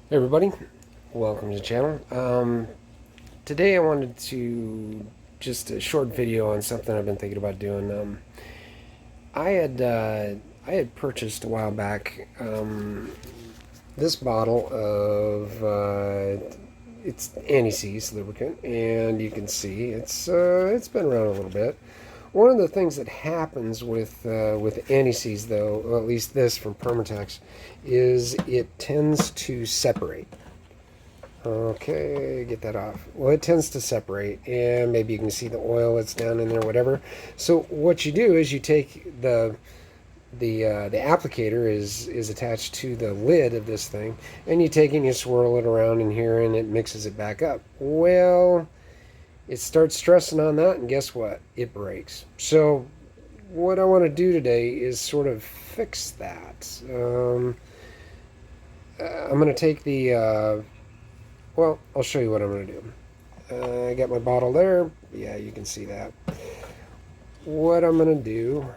Hey everybody, welcome to the channel. Today I wanted to just a short video on something I've been thinking about doing. I had purchased a while back this bottle of it's anti-seize lubricant, and you can see it's been around a little bit. One of the things that happens with anti-seize, though, or at least this from Permatex, is it tends to separate. Okay, get that off. Well, it tends to separate, and maybe you can see the oil that's down in there, whatever. So what you do is you take the applicator is attached to the lid of this thing, and you take it and you swirl it around in here, and it mixes it back up. Well, it starts stressing on that, and guess what? It breaks. So what I want to do today is sort of fix that. I'm going to take the well, I'll show you what I'm going to do. I got my bottle there. Yeah, you can see that. What I'm going to do,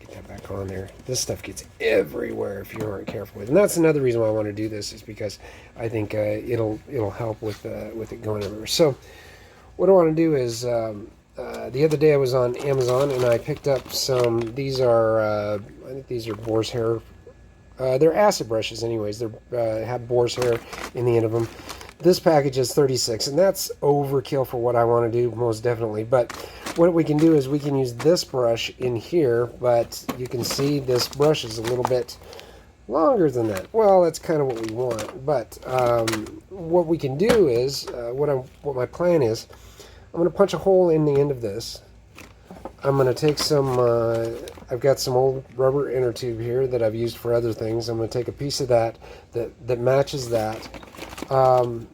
get that back on there. This stuff gets everywhere if you aren't careful with it. And that's another reason why I want to do this, is because I think it'll help with it going everywhere. So what I want to do is, the other day I was on Amazon and I picked up some, these are, I think these are boar's hair. They're acid brushes anyways. They have boar's hair in the end of them. This package is 36, and that's overkill for what I want to do, most definitely. But what we can do is we can use this brush in here, but you can see this brush is a little bit longer than that. Well, that's kind of what we want. But what we can do is, what my plan is, I'm going to punch a hole in the end of this. I'm going to take some, I've got some old rubber inner tube here that I've used for other things. I'm going to take a piece of that matches that. And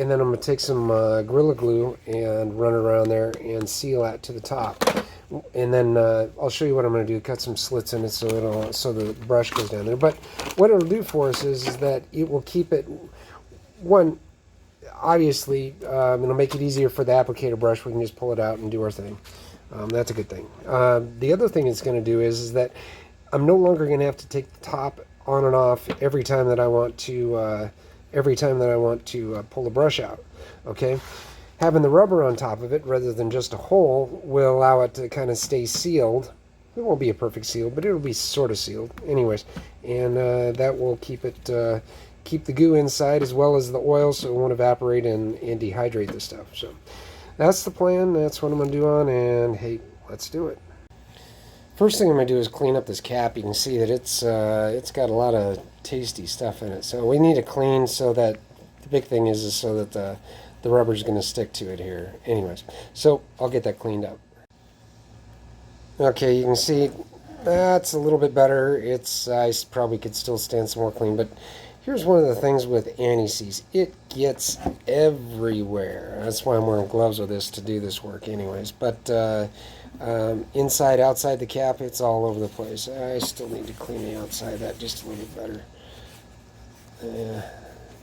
then I'm going to take some Gorilla Glue and run it around there and seal that to the top. And then I'll show you what I'm going to do. Cut some slits in it so the brush goes down there. But what it'll do for us is that it will keep it, one, obviously, it'll make it easier for the applicator brush. We can just pull it out and do our thing. That's a good thing. The other thing it's going to do is that I'm no longer going to have to take the top on and off every time that I want to pull the brush out. Okay, having the rubber on top of it rather than just a hole will allow it to kind of stay sealed. It won't be a perfect seal, but it'll be sort of sealed anyways, and that will keep it keep the goo inside as well as the oil, so it won't evaporate and dehydrate the stuff. So that's the plan. That's what I'm going to do on, and hey, let's do it. First thing I'm going to do is clean up this cap. You can see that it's got a lot of tasty stuff in it. So we need to clean, so that the big thing is so that the rubber's going to stick to it here. Anyways, so I'll get that cleaned up. Okay, you can see that's a little bit better. I probably could still stand some more clean, but here's one of the things with anti-seize. It gets everywhere. That's why I'm wearing gloves with this to do this work anyways. But inside, outside the cap, it's all over the place. I still need to clean the outside of that just a little bit better.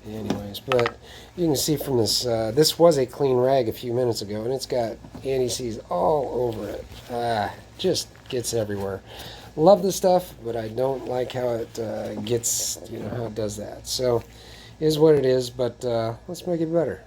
Anyways, but you can see from this, this was a clean rag a few minutes ago, and it's got anti-seize all over it. Just gets everywhere. Love the stuff, but I don't like how it gets, how it does that. So, is what it is, but let's make it better.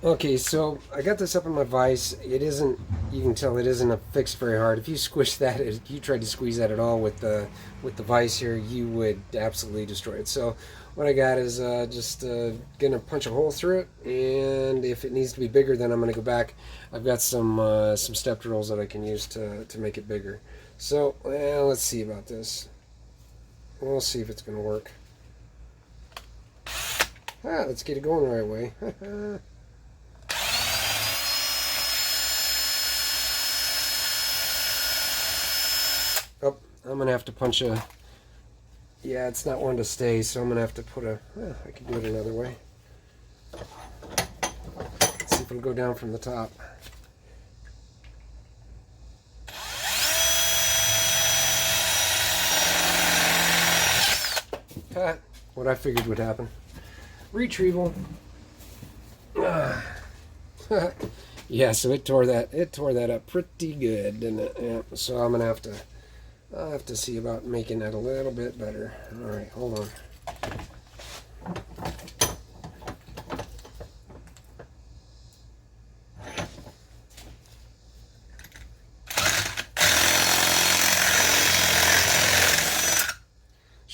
Okay, so I got this up in my vise. It isn't, you can tell it isn't fixed very hard. If you squish that, if you tried to squeeze that at all with the vise here, you would absolutely destroy it. So what I got is just gonna punch a hole through it, and if it needs to be bigger, then I'm gonna go back. I've got some step drills that I can use to make it bigger. So let's see about this. We'll see if it's gonna work. Let's get it going the right way. Oh, I'm going to have to punch a... Yeah, it's not wanting to stay, so I'm going to have to put a... I can do it another way. Let's see if it'll go down from the top. What I figured would happen. Retrieval. Yeah, so it tore that up pretty good, didn't it? Yeah, so I'm going to have to... I'll have to see about making that a little bit better. Alright, hold on.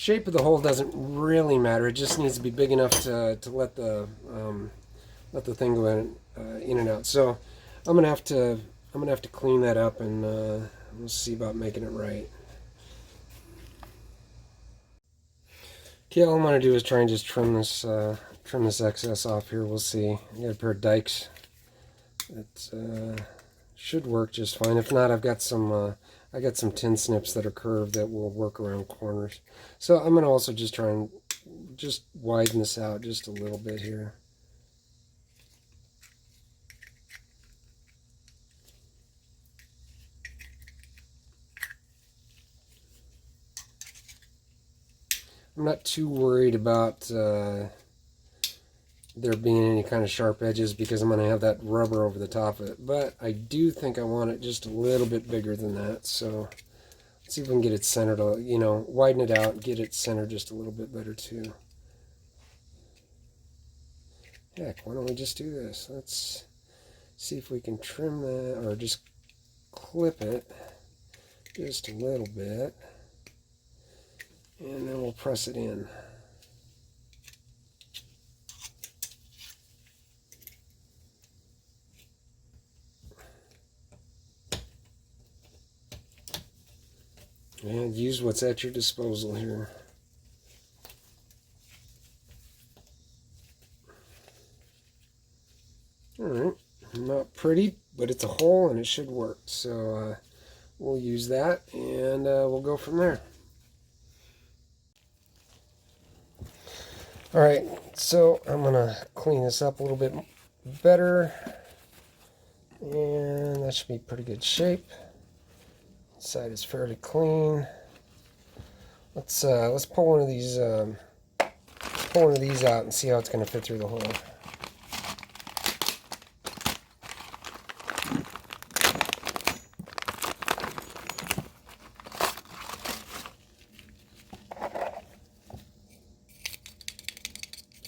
shape of the hole doesn't really matter. It just needs to be big enough to let the thing go in and out. So I'm gonna have to clean that up, and we'll see about making it right. Okay, all I'm gonna do is try and just trim this excess off here. We'll see. I got a pair of dikes that should work just fine. If not, I've got some tin snips that are curved that will work around corners. So I'm gonna also just try and just widen this out just a little bit here. I'm not too worried about there being any kind of sharp edges because I'm going to have that rubber over the top of it. But I do think I want it just a little bit bigger than that. So let's see if we can get it centered, widen it out, get it centered just a little bit better too. Heck, why don't we just do this? Let's see if we can trim that, or just clip it just a little bit. And then we'll press it in. And use what's at your disposal here. Alright, not pretty, but it's a hole and it should work. So we'll use that, and we'll go from there. Alright, so I'm going to clean this up a little bit better, and that should be pretty good shape. Side is fairly clean. Let's pull one of these out and see how it's going to fit through the hole.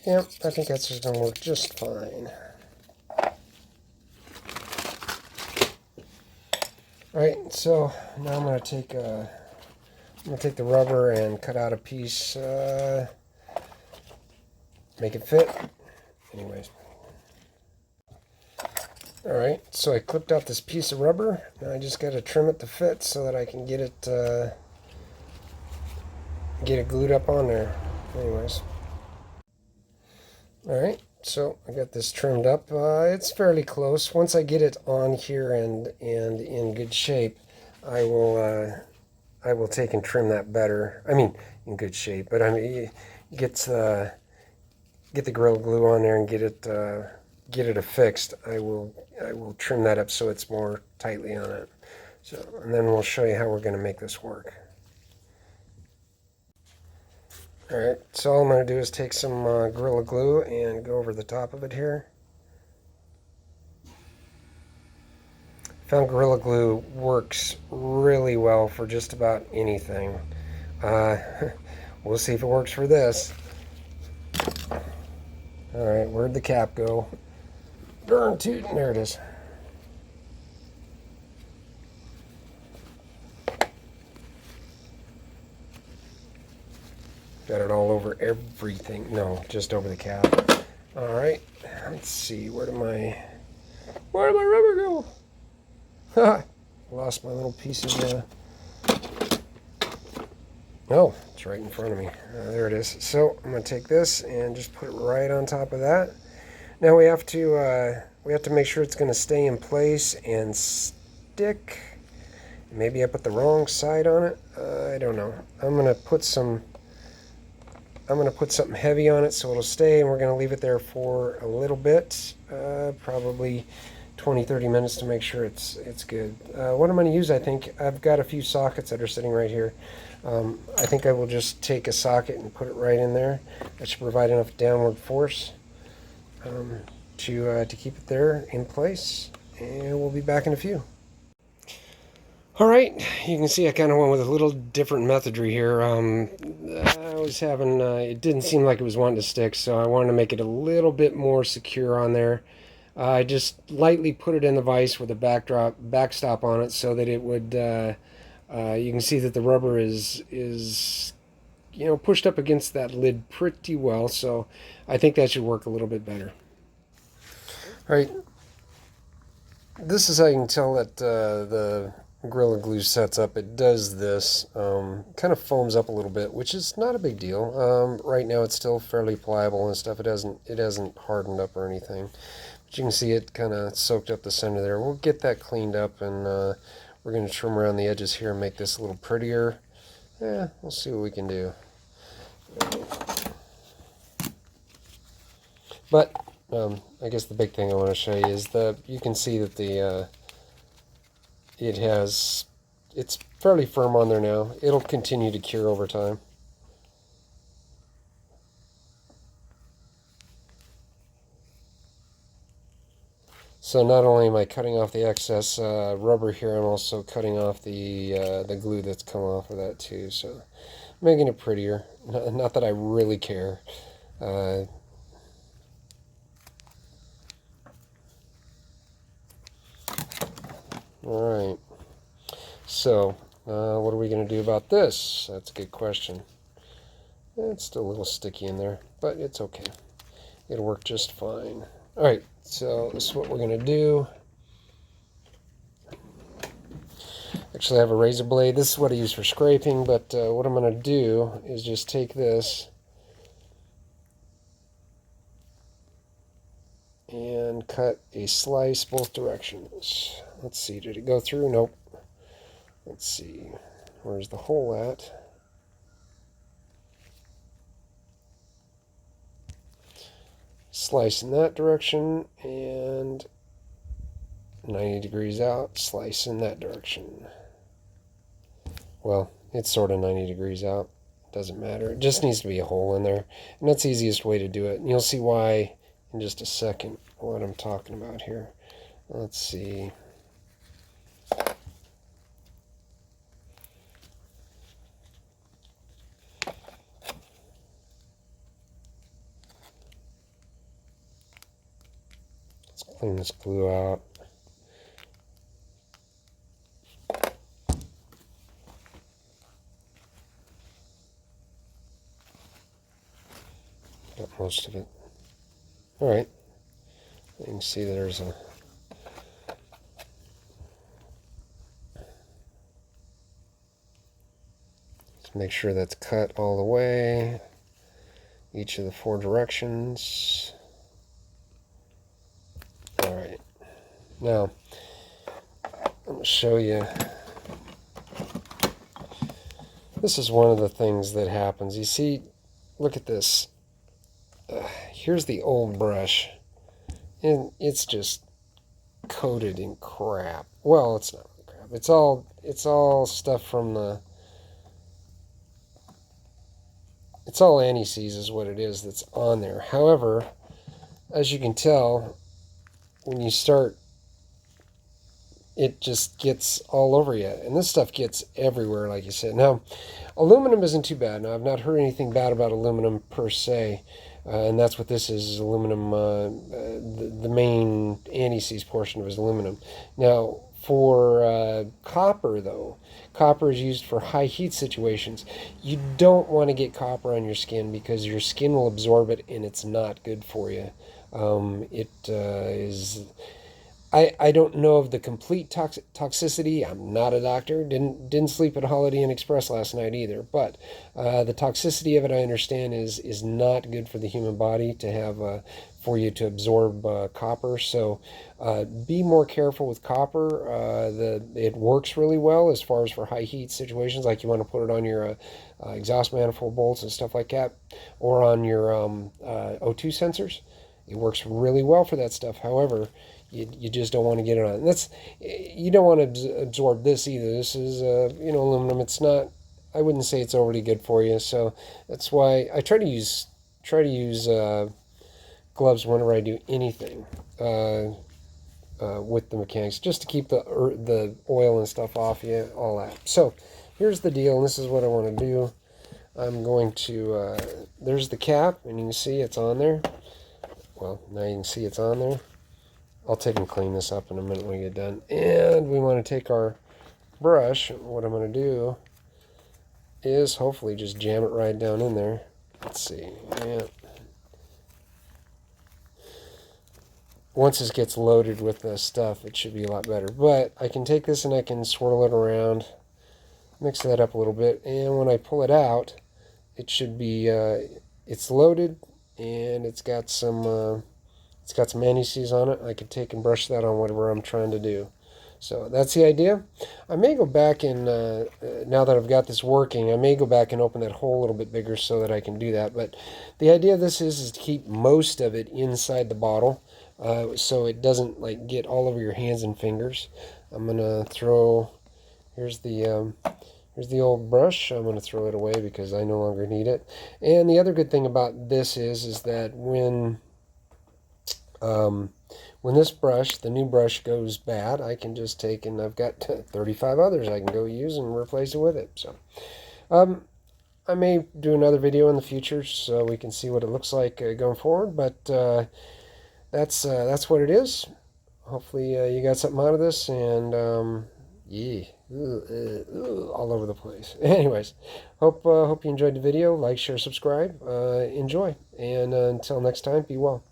Yep, I think that's just going to work just fine. Alright, so now I'm going to take the rubber and cut out a piece, make it fit. Anyways. Alright, so I clipped out this piece of rubber. Now I just got to trim it to fit so that I can get it glued up on there. Anyways. Alright, so I got this trimmed up. It's fairly close. Once I get it on here and in good shape, I will take and trim that better. I mean, in good shape, but I mean, get the Gorilla Glue on there and get it affixed. I will trim that up so it's more tightly on it. So, and then we'll show you how we're going to make this work. Alright, so all I'm going to do is take some Gorilla Glue and go over the top of it here. Found Gorilla Glue works really well for just about anything. We'll see if it works for this. Alright, where'd the cap go? Darn tootin', there it is. Got it all over everything. No, just over the cap. Alright, let's see. Where'd my rubber go? Ha! Lost my little piece of oh, it's right in front of me. There it is. So I'm going to take this and just put it right on top of that. Now we have to make sure it's going to stay in place and stick. Maybe I put the wrong side on it. I don't know. I'm going to put something heavy on it so it'll stay, and we're going to leave it there for a little bit, probably 20-30 minutes to make sure it's good. What I'm going to use, I think I've got a few sockets that are sitting right here. I think I will just take a socket and put it right in there. That should provide enough downward force to keep it there in place, and we'll be back in a few. Alright, you can see I kind of went with a little different methodry here. I was having, it didn't seem like it was wanting to stick, so I wanted to make it a little bit more secure on there. I just lightly put it in the vise with a backstop on it so that it would, you can see that the rubber is pushed up against that lid pretty well, so I think that should work a little bit better. All right, this is how you can tell that the Gorilla Glue sets up. It does this, kind of foams up a little bit, which is not a big deal. Right now it's still fairly pliable and stuff. It hasn't hardened up or anything. But you can see it kind of soaked up the center there. We'll get that cleaned up, and we're going to trim around the edges here and make this a little prettier. Yeah, we'll see what we can do. But I guess the big thing I want to show you is you can see that it's fairly firm on there now. It'll continue to cure over time. So not only am I cutting off the excess rubber here, I'm also cutting off the glue that's come off of that too. So making it prettier. Not that I really care. Alright, so what are we going to do about this? That's a good question. It's still a little sticky in there, but it's okay. It'll work just fine. Alright, so this is what we're going to do. Actually, I have a razor blade. This is what I use for scraping, but what I'm going to do is just take this and cut a slice both directions. Let's see, did it go through? Nope. Let's see, where's the hole at? Slice in that direction, and 90 degrees out, slice in that direction. Well, it's sort of 90 degrees out. Doesn't matter. It just needs to be a hole in there. And that's the easiest way to do it. And you'll see why in just a second what I'm talking about here. Let's see. Let's clean this glue out. Got most of it. Alright. You can see there's a make sure that's cut all the way, each of the 4 directions. Alright, now I'm going to show you, this is one of the things that happens. You see, look at this. Here's the old brush, and it's just coated in crap. Well, it's not really crap. It's all stuff from the, it's all anti-seize is what it is that's on there. However, as you can tell, when you start, it just gets all over you. And this stuff gets everywhere, like you said. Now, aluminum isn't too bad. Now, I've not heard anything bad about aluminum per se. And that's what this is aluminum. The main anti-seize portion of it is aluminum. Now, for copper, though, copper is used for high heat situations. You don't want to get copper on your skin because your skin will absorb it and it's not good for you. I don't know of the complete toxicity. I'm not a doctor. Didn't sleep at Holiday Inn Express last night either. But the toxicity of it, I understand, is not good for the human body to have for you to absorb copper. So be more careful with copper. It works really well as far as for high heat situations, like you want to put it on your exhaust manifold bolts and stuff like that, or on your O2 sensors. It works really well for that stuff. However, you just don't want to get it on. And that's, you don't want to absorb this either. This is aluminum. It's not, I wouldn't say it's overly good for you. So that's why I try to use gloves whenever I do anything with the mechanics, just to keep the oil and stuff off you, all that. So here's the deal, and this is what I want to do. I'm going to there's the cap, and you can see it's on there. Well, now you can see it's on there. I'll take and clean this up in a minute when we get done. And we want to take our brush, and what I'm going to do is hopefully just jam it right down in there. Let's see. Yeah. Once this gets loaded with the stuff, it should be a lot better. But I can take this and I can swirl it around, mix that up a little bit, and when I pull it out, it should be it's loaded and it's got some anti-seize on it. I can take and brush that on whatever I'm trying to do. So that's the idea. I may go back and, now that I've got this working, I may go back and open that hole a little bit bigger so that I can do that. But the idea of this is to keep most of it inside the bottle, so it doesn't like get all over your hands and fingers. I'm going to throw, here's the old brush. I'm going to throw it away because I no longer need it. And the other good thing about this is that when this brush, the new brush, goes bad, I can just take, and I've got 35 others I can go use and replace it with it. So I may do another video in the future so we can see what it looks like going forward, but that's what it is. Hopefully you got something out of this, and yeah, all over the place. Anyways, hope you enjoyed the video. Like, share, subscribe. Enjoy, and until next time, be well.